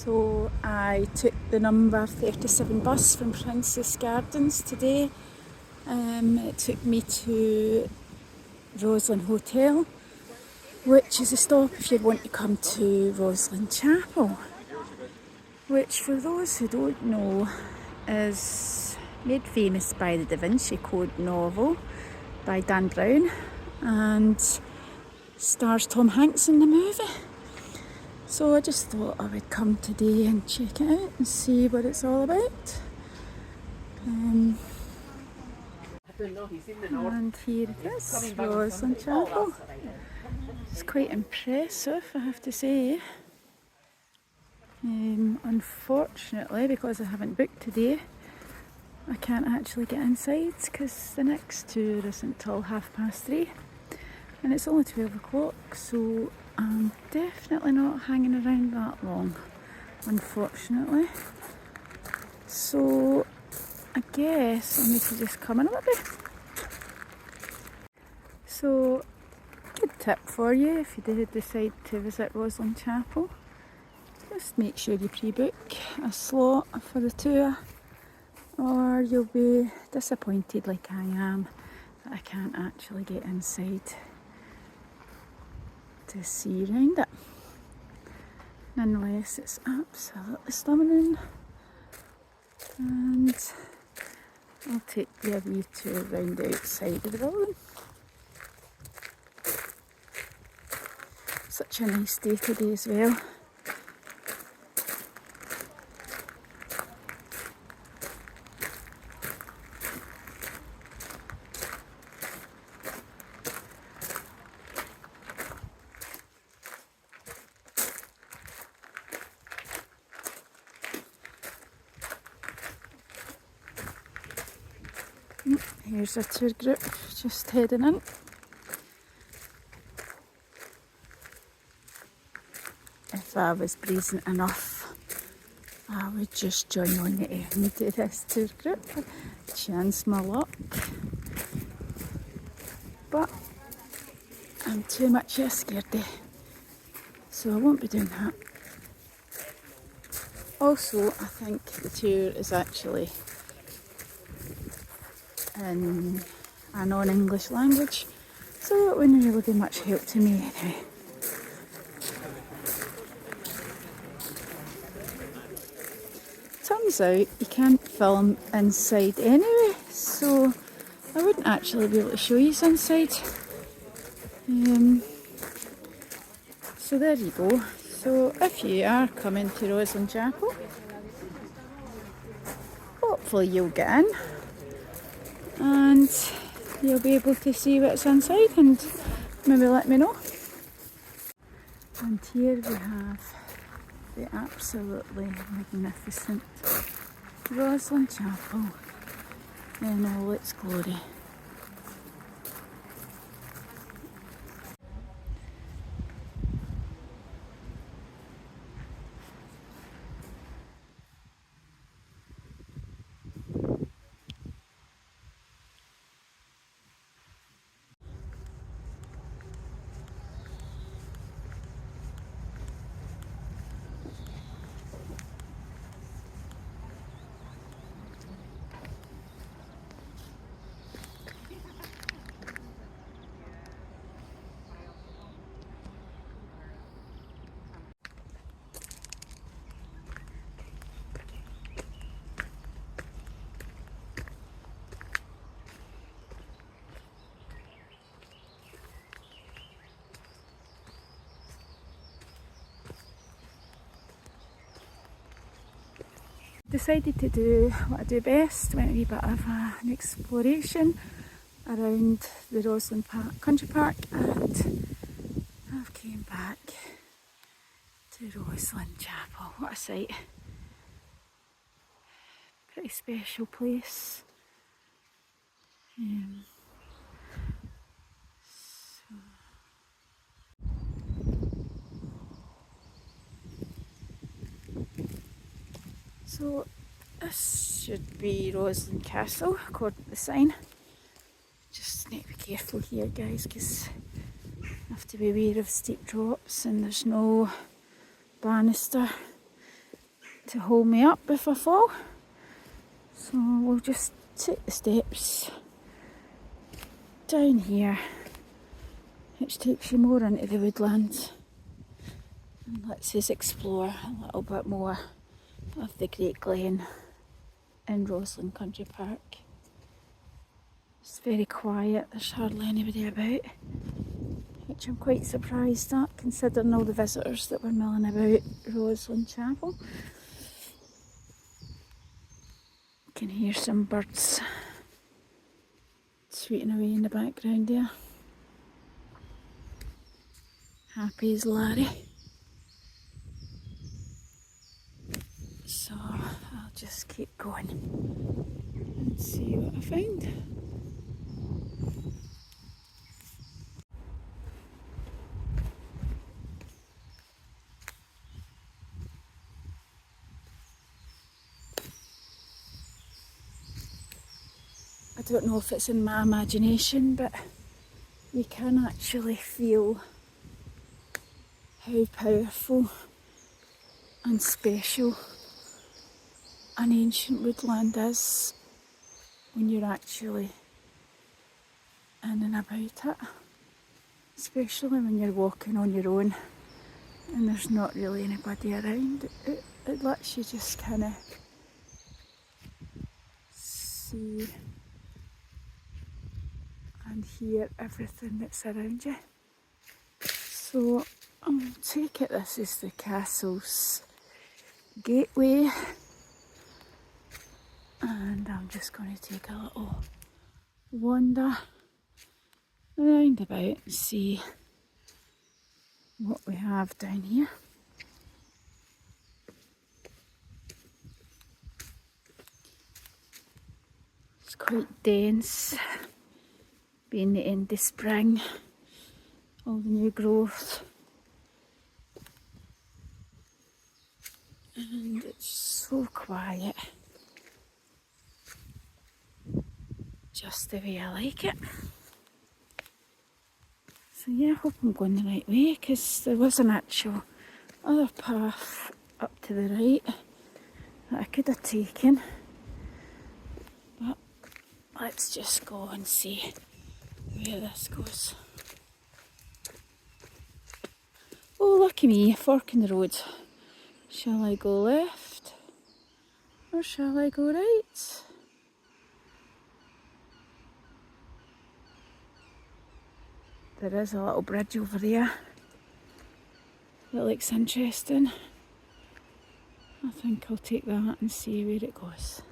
So I took the number 37 bus from Princess Gardens today. It took me to Roslyn Hotel, which is a stop if you want to come to Roslyn Chapel, which for those who don't know is made famous by the Vinci Code novel by Dan Brown and stars Tom Hanks in the movie. So I just thought I would come today and check it out and see what it's all about. And here it is, Roslyn Chapel. It's quite impressive, I have to say. Unfortunately, because I haven't booked today, I can't actually get inside because the next tour isn't till 3:30 and it's only 12 o'clock, so I'm definitely not hanging around that long, unfortunately. So I guess I need to just come in a little bit. So, good tip for you if you did decide to visit Roslyn Chapel. Just make sure you pre-book a slot for the tour, or you'll be disappointed like I am that I can't actually get inside to see around it. Nonetheless, it's absolutely stunning, and I'll take you a wee tour round the outside of the building. Such a nice day today as well. Here's a tour group just heading in. If I was brazen enough, I would just join on the end of this tour group. Chance my luck. But I'm too much scaredy, so I won't be doing that. Also, I think the tour is actually in a non-English language, so it wouldn't really be much help to me anyway. Turns out you can't film inside anyway, so I wouldn't actually be able to show you inside. So there you go. So if you are coming to Roslyn Chapel, hopefully you'll get in and you'll be able to see what's inside and maybe let me know. And here we have the absolutely magnificent Roslyn Chapel in all its glory. Decided to do what I do best, went a wee bit of an exploration around the Roslyn Country Park, and I've came back to Roslyn Chapel. What a sight. Pretty special place. So this should be Roslyn Castle according to the sign. Just need to be careful here, guys, because I have to be aware of steep drops and there's no banister to hold me up if I fall. So we'll just take the steps down here, which takes you more into the woodland and lets us explore a little bit more of the Great Glen in Roslin Country Park. It's very quiet, there's hardly anybody about, which I'm quite surprised at considering all the visitors that were milling about Roslyn Chapel. You can hear some birds tweeting away in the background there. Happy as Larry. So I'll just keep going and see what I find. I don't know if it's in my imagination, but you can actually feel how powerful and special an ancient woodland is when you're actually in and about it, especially when you're walking on your own and there's not really anybody around. It lets you just kind of see and hear everything that's around you. So I'll take it this is the castle's gateway, and I'm just going to take a little wander around about and see what we have down here. It's quite dense, being the end of spring, all the new growth, and it's so quiet, just the way I like it. So yeah, I hope I'm going the right way, because there was an actual other path up to the right that I could have taken, but let's just go and see where this goes. Oh, lucky me, a fork in the road. Shall I go left or shall I go right? There is a little bridge over there that looks interesting. I think I'll take that and see where it goes.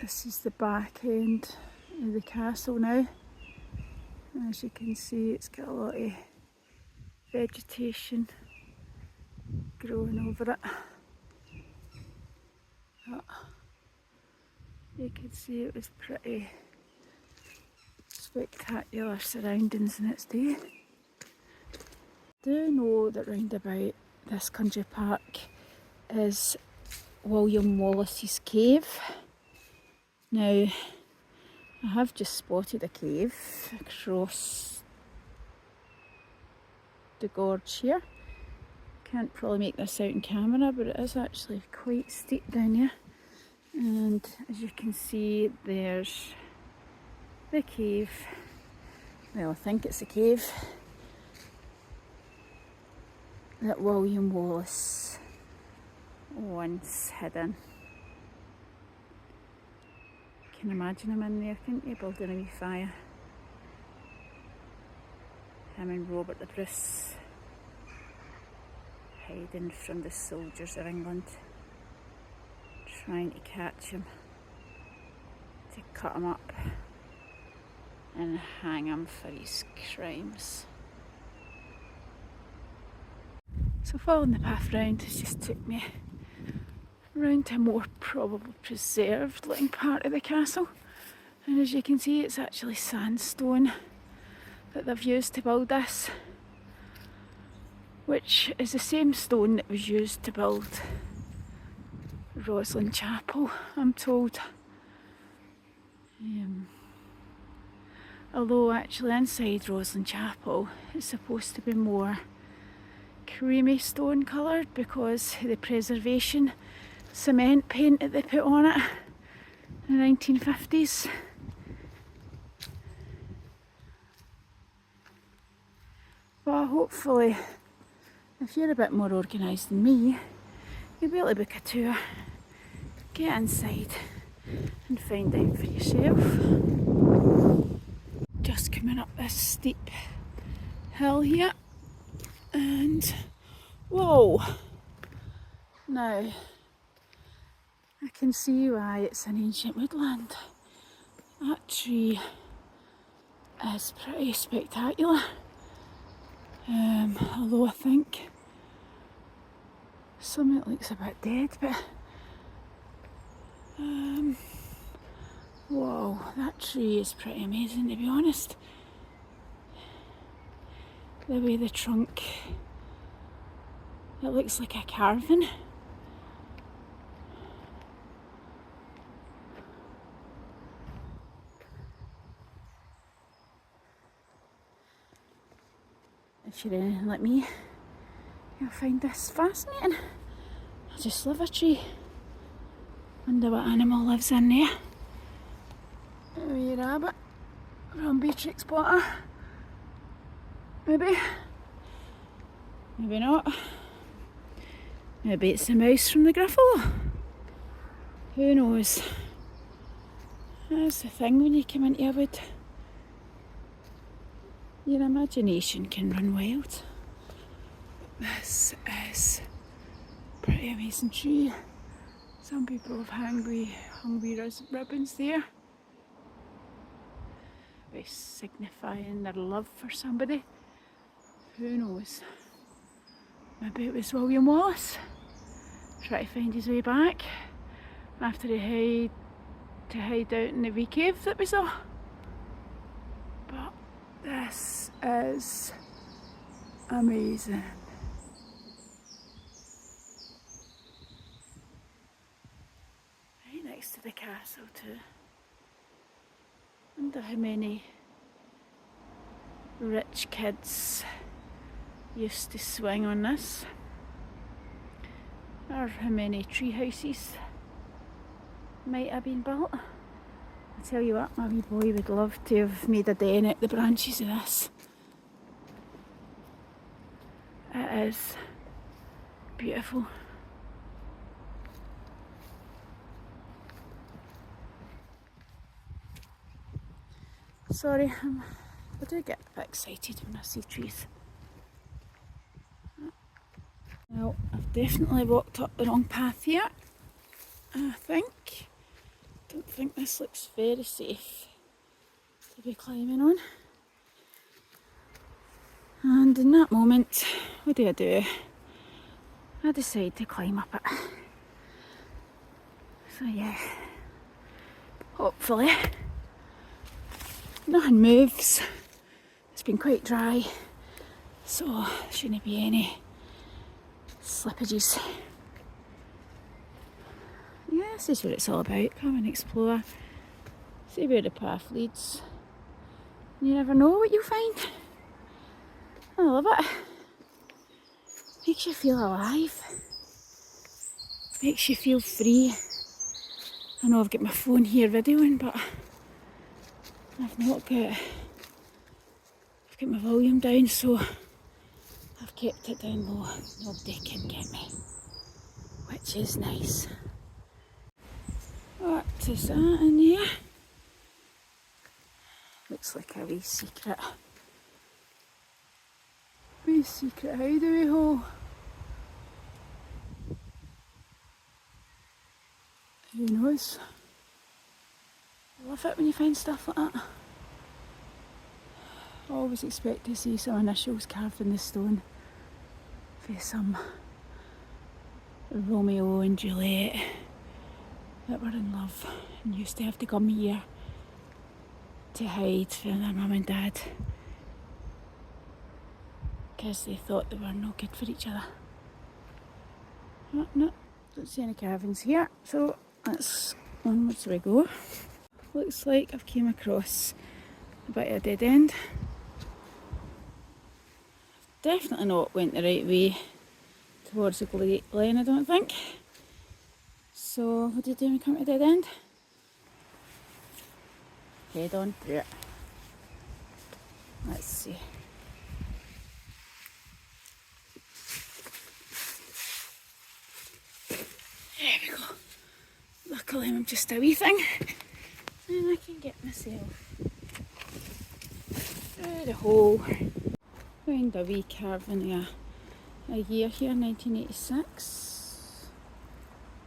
This is the back end of the castle now. As you can see, it's got a lot of vegetation growing over it. But you can see it was pretty spectacular surroundings in its day. I do know that round about this country park is William Wallace's cave. Now, I have just spotted a cave across the gorge here. Can't probably make this out in camera, but it is actually quite steep down here. And as you can see, there's the cave. Well, I think it's a cave that William Wallace once hid in. You can imagine him in there, can't you, building a wee fire? Him and Robert the Bruce hiding from the soldiers of England, trying to catch him, to cut him up and hang him for his crimes. So following the path round has just took me round to a more probably preserved looking part of the castle, and as you can see, it's actually sandstone that they've used to build this, which is the same stone that was used to build Roslyn Chapel, I'm told. Although actually inside Roslyn Chapel it's supposed to be more creamy stone coloured because of the preservation cement paint that they put on it in the 1950s. But hopefully, if you're a bit more organised than me, you'll be able to book a tour, get inside and find out for yourself. Just coming up this steep hill here, and whoa! Now, I can see why it's an ancient woodland. That tree is pretty spectacular. Although I think some of it looks a bit dead, but whoa, that tree is pretty amazing, to be honest. The way the trunk, it looks like a carving. If you're anything like me, you'll find this fascinating. I just love a tree. Wonder what animal lives in there. A wee rabbit from Beatrix Potter. Maybe. Maybe not. Maybe it's the mouse from the Gruffalo. Who knows? That's the thing when you come into a wood. Your imagination can run wild. This is a pretty amazing tree. Some people have hung wee ribbons there, by signifying their love for somebody. Who knows? Maybe it was William Wallace trying to find his way back after he had to hide out in the wee cave that we saw. But this is amazing. Right next to the castle too. Wonder how many rich kids used to swing on this, or how many tree houses might have been built. I tell you what, my wee boy would love to have made a den out the branches of this. It is beautiful. Sorry, I do get a bit excited when I see trees. Well, I've definitely walked up the wrong path here, I think. Don't think this looks very safe to be climbing on. And in that moment, what do? I decide to climb up it. So yeah, hopefully nothing moves. It's been quite dry, so there shouldn't be any slippages. Yeah, this is what it's all about. Come and explore, see where the path leads. You never know what you'll find. I love it. Makes you feel alive. Makes you feel free. I know I've got my phone here videoing, but I've got my volume down, so I've kept it down low. Nobody can get me, which is nice. What is that in here? Looks like a wee secret hideaway hole. Who knows? I love it when you find stuff like that. I always expect to see some initials carved in the stone for some Romeo and Juliet that were in love and used to have to come here to hide from their mum and dad because they thought they were no good for each other. Oh, no, don't see any carvings here, so that's onwards we go. Looks like I've came across a bit of a dead end. definitely not went the right way towards the glen, I don't think. So what do you do when you come to a dead end? Head on through it. Let's see. There we go. Luckily I'm just a wee thing and I can get myself through the hole. Found a wee carving of a year here, 1986.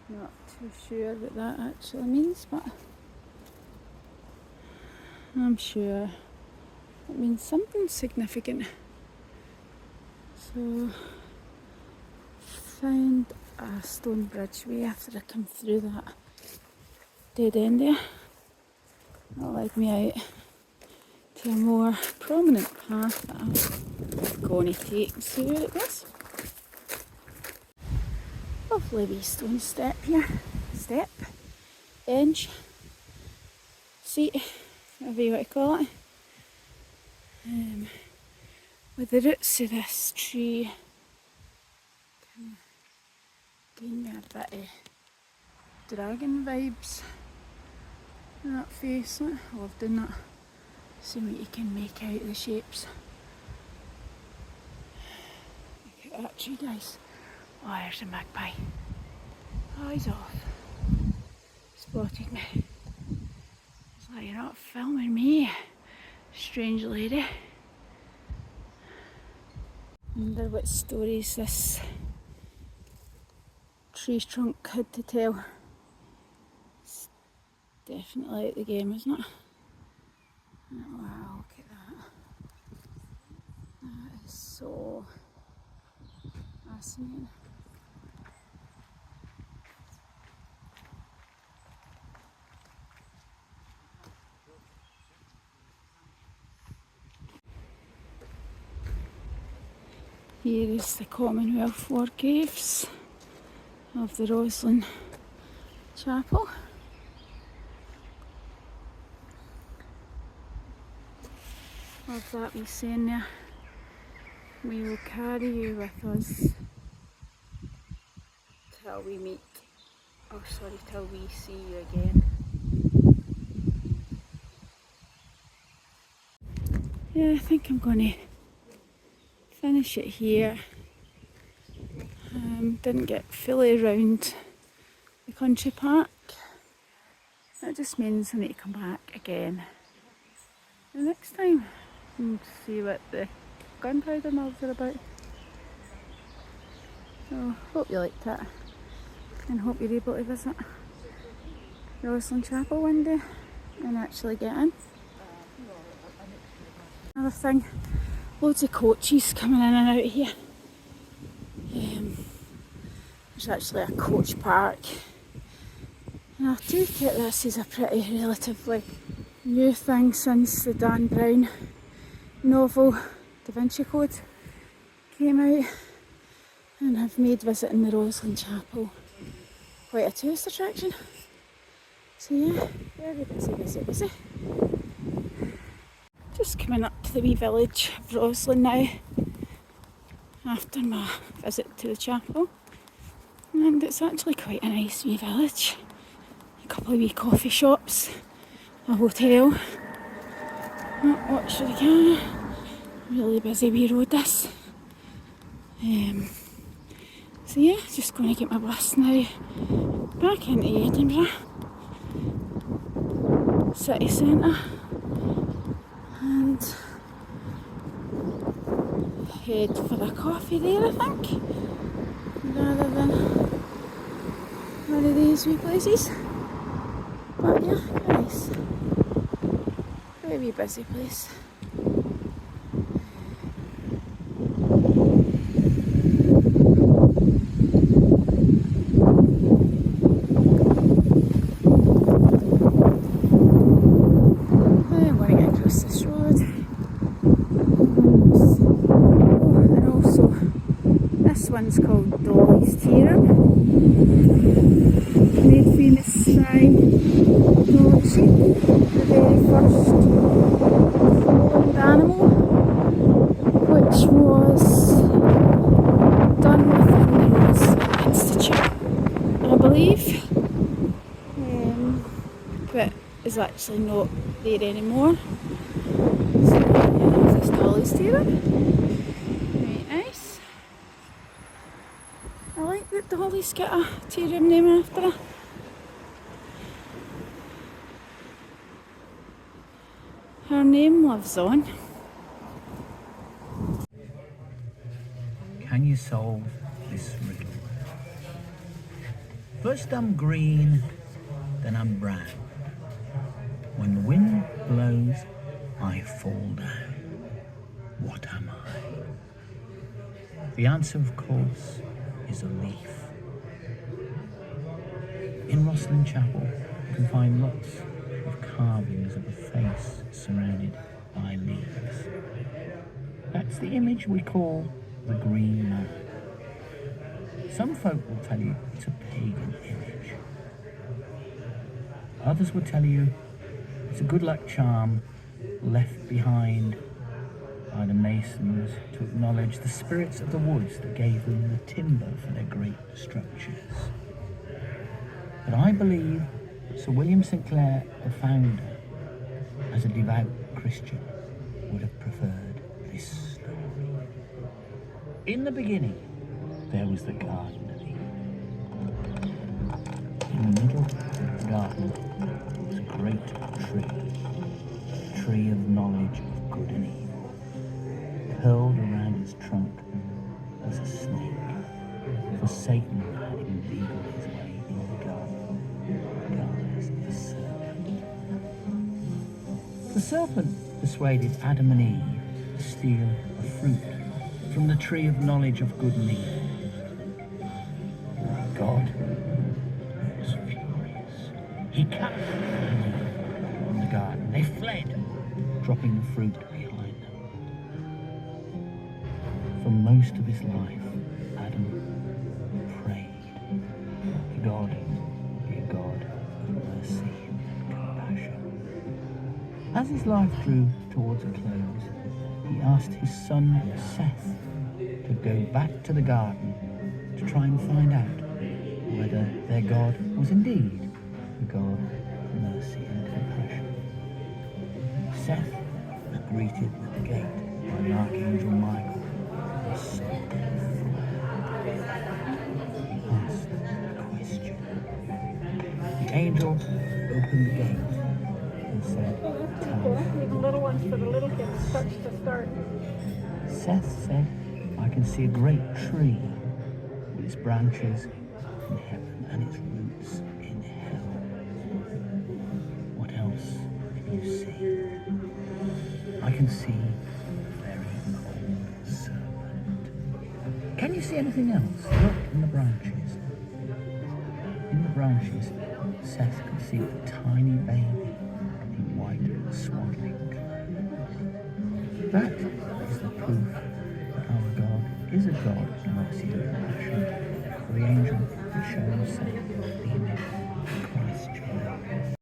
Not too sure what that actually means, but I'm sure it means something significant. So, found a stone bridgeway after I come through that dead end there. That led me out to a more prominent path that I'm going to take and see where it goes. Lovely wee stone step here. Step, bench, seat, whatever you want to call it. With the roots of this tree, giving me a bit of dragon vibes. That face, I love doing that. See what you can make out of the shapes. Look at that tree, guys. Oh, there's a magpie. Oh, he's off. Spotted me. It's like, you're not filming me, strange lady. Wonder what stories this tree trunk had to tell. It's definitely out the game, isn't it? Oh, wow, look at that. That is so fascinating. Here is the Commonwealth War graves of the Roslyn Chapel. Love that wee saying there. We will carry you with us till we meet, till we see you again. Yeah, I think I'm going to finish it here. Didn't get fully around the country park. That just means I need to come back again the next time and see what the gunpowder mills are about. So hope you liked it and hope you're able to visit Roslyn Chapel one day and actually get in. Another thing, loads of coaches coming in and out of here. There's actually a coach park. And I take it this is a pretty relatively new thing since the Dan Brown novel Da Vinci Code came out, and have made visiting the Roslyn Chapel quite a tourist attraction. So yeah, very busy, busy, busy. Just coming up to the wee village of Roslyn now after my visit to the chapel, and it's actually quite a nice wee village. A couple of wee coffee shops, a hotel. What should I get? Really busy wee road this. So yeah, just going to get my bus now back into Edinburgh city centre and head for a coffee there, I think, rather than one of these wee places. But yeah, nice. Very busy place. I'm going to get across this road. And also, this one's called Dolly's Theorem. Made famous by Dolly sheep, the very first owned animal, which was is actually not there anymore. So yeah, there's this dolly steerer. Very nice. I like that the Holly's got a tea room name after her. Her name lives on. Can you solve this riddle? First I'm green, then I'm brown. When the wind blows, I fall down. What am I? The answer, of course, is a leaf. In Roslyn Chapel, you can find lots of carvings of a face surrounded by leaves. That's the image we call the Green Man. Some folk will tell you it's a pagan image. Others will tell you it's a good luck charm left behind by the masons to acknowledge the spirits of the woods that gave them the timber for their great structures. But I believe Sir William St Clair, the founder, as a devout Christian, would have preferred this story. In the beginning, there was the Garden of Eden. In the middle of the garden was a great tree of knowledge of good and evil. Curled around its trunk was a snake, for Satan had inveigled his way in the garden, guised as a serpent. The serpent persuaded Adam and Eve to steal a fruit from the tree of knowledge of good and evil. God was furious. He cast Adam and Eve from the garden. They fled, dropping the fruit behind them. For most of his life, Adam prayed, God, be a God of mercy and compassion. As his life drew towards a close, he asked his son Seth to go back to the garden to try and find out whether their God was indeed a God of mercy and compassion. Seth was greeted at the gate by the Archangel Michael. He asked a question. The angel opened the gate and said, "Tell me." Even little ones for the little kids, touch to start. Seth said, "I can see a great tree with its branches in heaven and its roots in hell. What else can you see?" "I can see a very old serpent." "Can you see anything else?" "Look in the branches." In the branches, Seth could see a tiny baby in white swaddling clothes. That is the proof that our God is a God of mercy and compassion, for the angel had shown Seth the image